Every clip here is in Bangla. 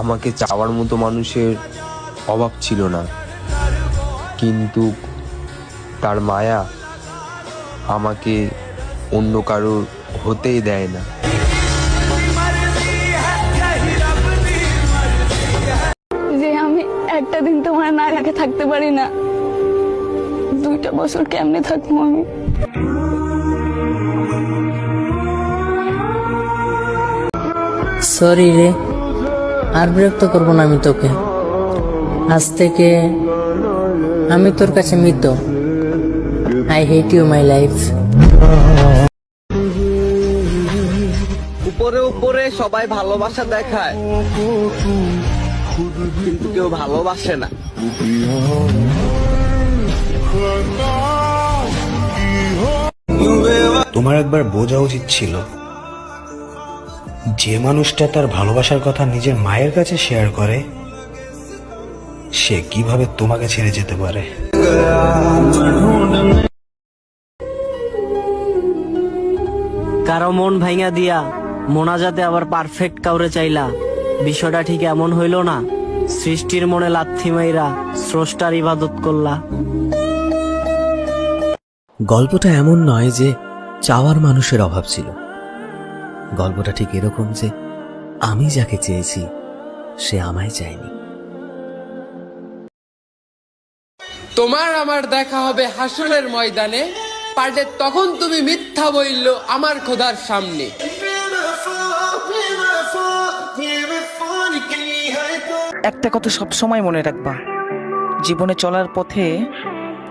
আমাকে চাওয়ার মতো মানুষের অভাব ছিল না, কিন্তু তার মায়া আমাকে অন্য কারোর হতেই দেয় না। যে আমি একটা দিন তোমার না রেখে থাকতে পারি না, 2টা বছর কেমনে থাকবো আমি? সরি রে, আর বিরক্ত করবো না আমি তোকে। আজ থেকে আমি তোর কাছে মৃত। I hate you my life. উপরে উপরে সবাই ভালোবাসা দেখায়, কিন্তু কেউ ভালোবাসে না। তোমার একবার বোঝা উচিত ছিল, যে মানুষটা তার ভালোবাসার কথা নিজের মায়ের কাছে শেয়ার করে, সে কিভাবে তোমাকে ছেড়ে যেতে পারে। কারো মন ভাঙা দিয়া মোনাজাতে আবার পারফেক্ট কাউরে চাইলা, বিষয়টা ঠিক এমন হইল না। সৃষ্টির মনে লাথি মাইরা স্রষ্টার ইবাদত করলা। গল্পটা এমন নয় যে চাওয়ার মানুষের অভাব ছিল, গল্পটা ঠিক এরকম যে আমি যাকে চেয়েছি সে আমায় চায়নি। তোমার আমার দেখা হবে হাসরের ময়দানে, পারলে তখন তুমি মিথ্যা বললো আমার খোদার সামনে। একটা কথা সব সময় মনে রাখবা, জীবনে চলার পথে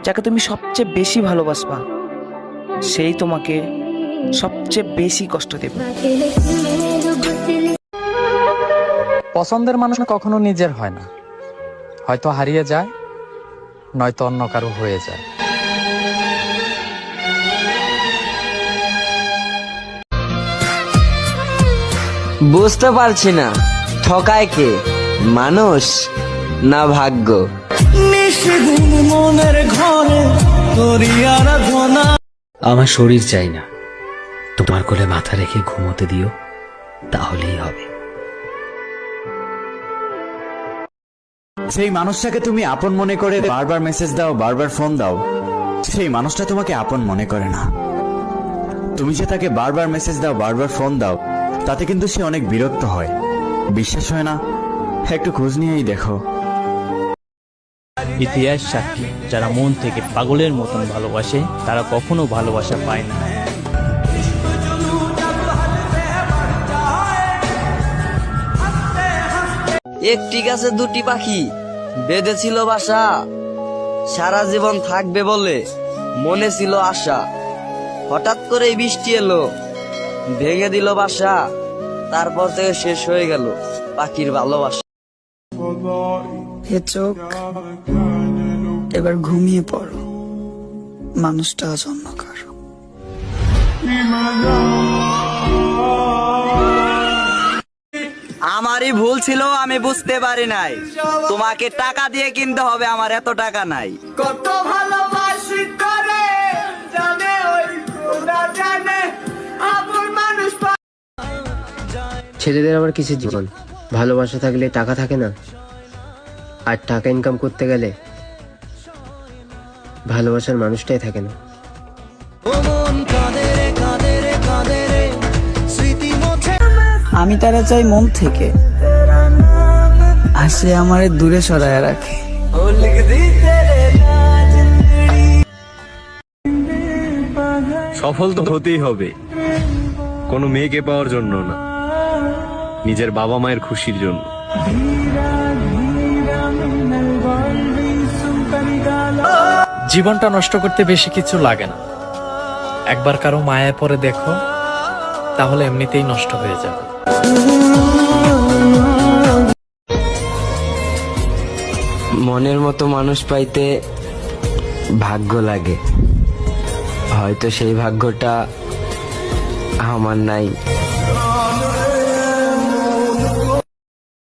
যাকে তুমি সবচেয়ে বেশি ভালোবাসবা, সেই তোমাকে সবচেয়ে বেশি কষ্ট দেবে। পছন্দের মানুষ কখনো নিজের হয় না, হয়তো হারিয়ে যায়, নয়তো অন্য কারো হয়ে যায়। বুঝতে পারছি না, ঠকায় কে, মানুষ না ভাগ্য? আমার শরীর চাই না, তোমার কোলে মাথা রেখে ঘুমোতে দিও, তাহলেই হবে। সেই মানুষটাকে তুমি আপন মনে করে বারবার মেসেজ দাও, বারবার ফোন দাও, সেই মানুষটা তোমাকে আপন মনে করে না। তুমি যে তাকে বারবার মেসেজ দাও, বারবার ফোন দাও, তাতে কিন্তু সে অনেক বিরক্ত হয়। বিশ্বাস হয় না? একটু খোঁজ নিয়েই দেখো। ইতিহাস সাক্ষী, যারা মন থেকে পাগলের মতন ভালোবাসে তারা কখনো ভালোবাসা পায় না। একটি গাছে 2টি পাখি বেঁধেছিল বাসা, সারা জীবন থাকবে বলে মনে ছিল আশা। হঠাৎ করে বৃষ্টি এলো, ভেঙে দিল বাসা, তারপর থেকে শেষ হয়ে গেল পাখির ভালোবাসা। হে চোখ, এবার ঘুমিয়ে পড়ো, মানুষটা আজ অন্য কারো। আমারই ভুল ছিল, আমি বুঝতে পারি নাই। তোমাকে টাকা দিয়ে কিনতে হবে, আমার এত টাকা নাই। কত ভালোবাসি করে জানে ওই খোদা জানে, আপন মানুষ। ছেলেদের আবার কিসের জীবন? ভালোবাসা থাকলে টাকা থাকে না, আর টাকা ইনকাম করতে গেলে ভালোবাসার মানুষটাই থাকে না। আমি তারা চাই মন থেকে, আসে আমারে দূরে সরায় রাখে। সফল তো হতেই হবে, কোনো মেয়েকে পাওয়ার জন্য না, নিজের বাবা মায়ের খুশির জন্য। জীবনটা নষ্ট করতে বেশি কিছু লাগে না, একবার কারো মায়ায় পড়ে দেখো, তাহলে এমনিতেই নষ্ট হয়ে যাবে। মনের মতো মানুষ পাইতে ভাগ্য লাগে, হয়তো সেই ভাগ্যটা আমার নাই।